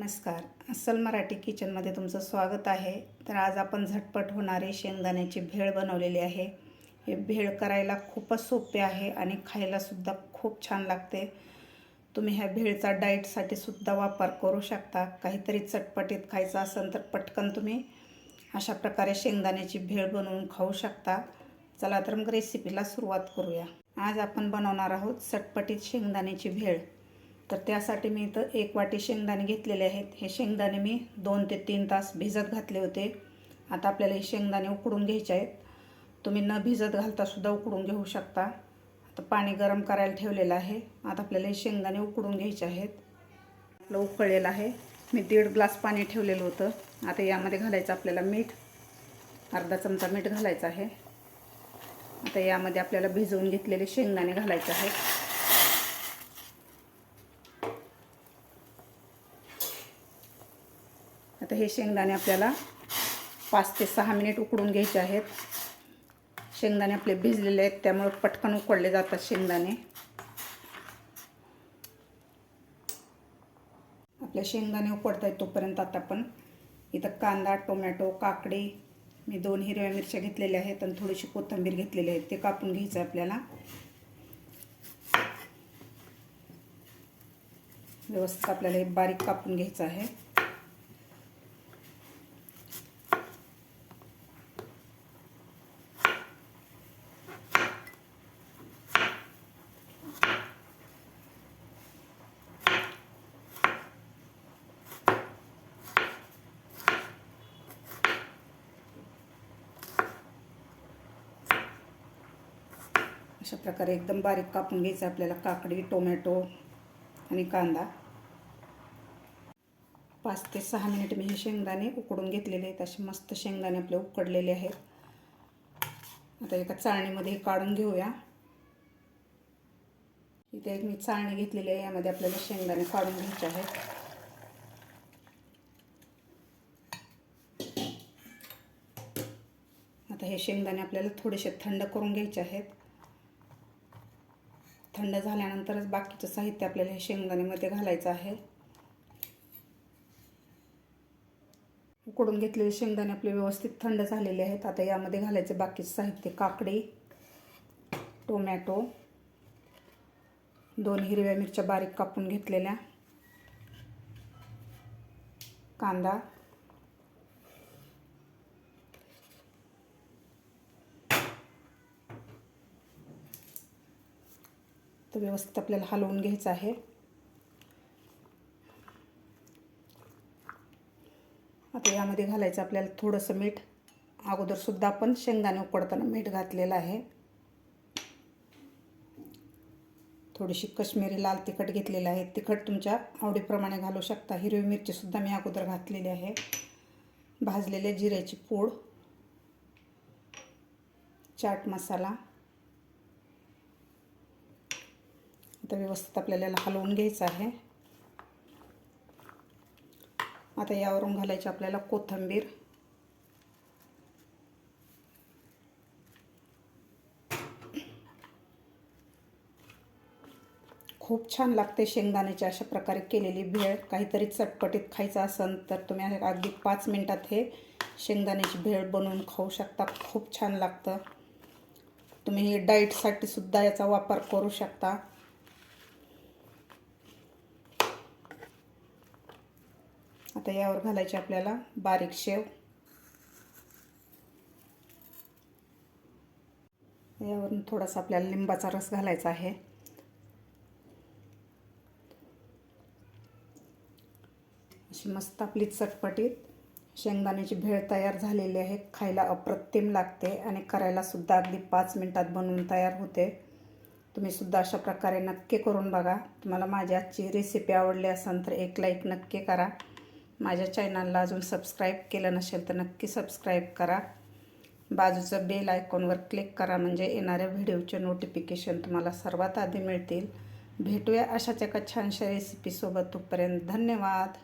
नमस्कार. अस्सल मराठी किचनमध्ये तुमचं स्वागत आहे. तर आज आपण झटपट होणारी शेंगदाण्याची भेळ बनवलेली आहे. हे भेळ करायला खूपच सोपे आहे आणि खायलासुद्धा खूप छान लागते. तुम्ही ह्या भेळचा डाएटसाठी सुद्धा वापर करू शकता. काहीतरी चटपटीत खायचं असेल तर पटकन तुम्ही अशा प्रकारे शेंगदाण्याची भेळ बनवून खाऊ शकता. चला तर मग रेसिपीला सुरुवात करूया. आज आपण बनवणार आहोत चटपटीत शेंगदाण्याची भेळ. तर त्यासाठी मी इथं 1 वाटी शेंगदाणे घेतलेले आहेत. हे शेंगदाणे मी 2 ते 3 तास भिजत घातले होते. आता आपल्याला हे शेंगदाणे उकडून घ्यायचे आहेत. तुम्ही न भिजत घालतासुद्धा उकडून घेऊ शकता. आता पाणी गरम करायला ठेवलेलं आहे. आता आपल्याला हे शेंगदाणे उकडून घ्यायचे आहेत. आपलं उकळलेलं आहे. मी 1.5 ग्लास पाणी ठेवलेलं होतं. आता यामध्ये घालायचं आपल्याला मीठ. अर्धा चमचा मीठ घालायचं आहे. आता यामध्ये आपल्याला भिजवून घेतलेले शेंगदाणे घालायचे आहेत. आता हे शेंगदाणे आपल्याला 5 ते 6 मिनिट उकडून घ्यायचे आहेत. शेंगदाणे आपले भिजलेले आहेत त्यामुळे पटकन उकडले जातात शेंगदाणे. आपले शेंगदाणे उकडत आहेत तोपर्यंत आता आपण इथं कांदा, टोमॅटो, काकडी, मी 2 हिरव्या मिरच्या घेतलेल्या आहेत आणि थोडीशी कोथिंबीर घेतलेली आहे. ते कापून घ्यायचं आपल्याला. व्यवस्थित आपल्याला हे बारीक कापून घ्यायचं आहे. अशा प्रकारे एकदम बारीक कापून घ्यायचं आपल्याला काकडी, टोमॅटो आणि कांदा. 5 ते 6 मिनिट मी हे शेंगदाणे उकडून घेतलेले आहेत. असे मस्त शेंगदाणे आपले उकडलेले आहेत. आता एका चाळणीमध्ये काढून घेऊया. इथे एक मी चाळणी घेतलेली आहे. यामध्ये आपल्याला शेंगदाणे काढून घ्यायचे आहेत. आता हे शेंगदाणे आपल्याला थोडेसे थंड करून घ्यायचे आहेत. थंड झाल्यानंतरच बाकीचं साहित्य आपल्याला हे शेंगदाण्यामध्ये घालायचं आहे. उकडून घेतलेले शेंगदाणे आपले व्यवस्थित थंड झालेले आहेत. आता यामध्ये घालायचे बाकीचं साहित्य: काकडी, टोमॅटो, 2 हिरव्या मिरच्या बारीक कापून घेतलेल्या, कांदा, तर व्यवस्थित आपल्याला हलवून घ्यायचं आहे. आता यामध्ये घालायचं आपल्याला थोडंसं मीठ. अगोदरसुद्धा आपण शेंगदाणे उकडताना मीठ घातलेलं आहे. थोडीशी काश्मीरी लाल तिखट घेतलेलं आहे. तिखट तुमच्या आवडीप्रमाणे घालू शकता. हिरवी मिरचीसुद्धा मी अगोदर घातलेली आहे. भाजलेले जिऱ्याची पूड, चाट मसाला. आता व्यवस्थित आपल्याला हलवून घ्यायचं आहे. आता यावरून घालायची आपल्याला कोथिंबीर. खूप छान लागते शेंगदाण्याची अशा प्रकारे केलेली भेळ. काहीतरी चटपटीत खायचं असेल तर तुम्ही अगदी 5 मिनिटात हे शेंगदाण्याची भेळ बनवून खाऊ शकता. खूप छान लागतं. तुम्ही हे डाएटसाठी सुद्धा याचा वापर करू शकता. आता यावर घालायचे आपल्याला बारीक शेव. यावरून थोडासा आपल्याला लिंबाचा रस घालायचा आहे. अशी मस्त आपली चटपटीत शेंगदाण्याची भेळ तयार झालेली आहे. खायला अप्रतिम लागते आणि करायला सुद्धा अगदी 5 मिनिटात बनवून तयार होते. तुम्ही सुद्धा अशा प्रकारे नक्की करून बघा. तुम्हाला माझी आजची रेसिपी आवडली असेल तर एक लाईक नक्की करा. माझ्या चॅनलला अजून सबस्क्राईब केलं नसेल तर नक्की सबस्क्राईब करा. बाजूचं बेल आयकॉनवर क्लिक करा म्हणजे येणाऱ्या व्हिडिओचे नोटिफिकेशन तुम्हाला सर्वात आधी मिळतील. भेटूया अशाच एका छानशा रेसिपीसोबत. तोपर्यंत धन्यवाद.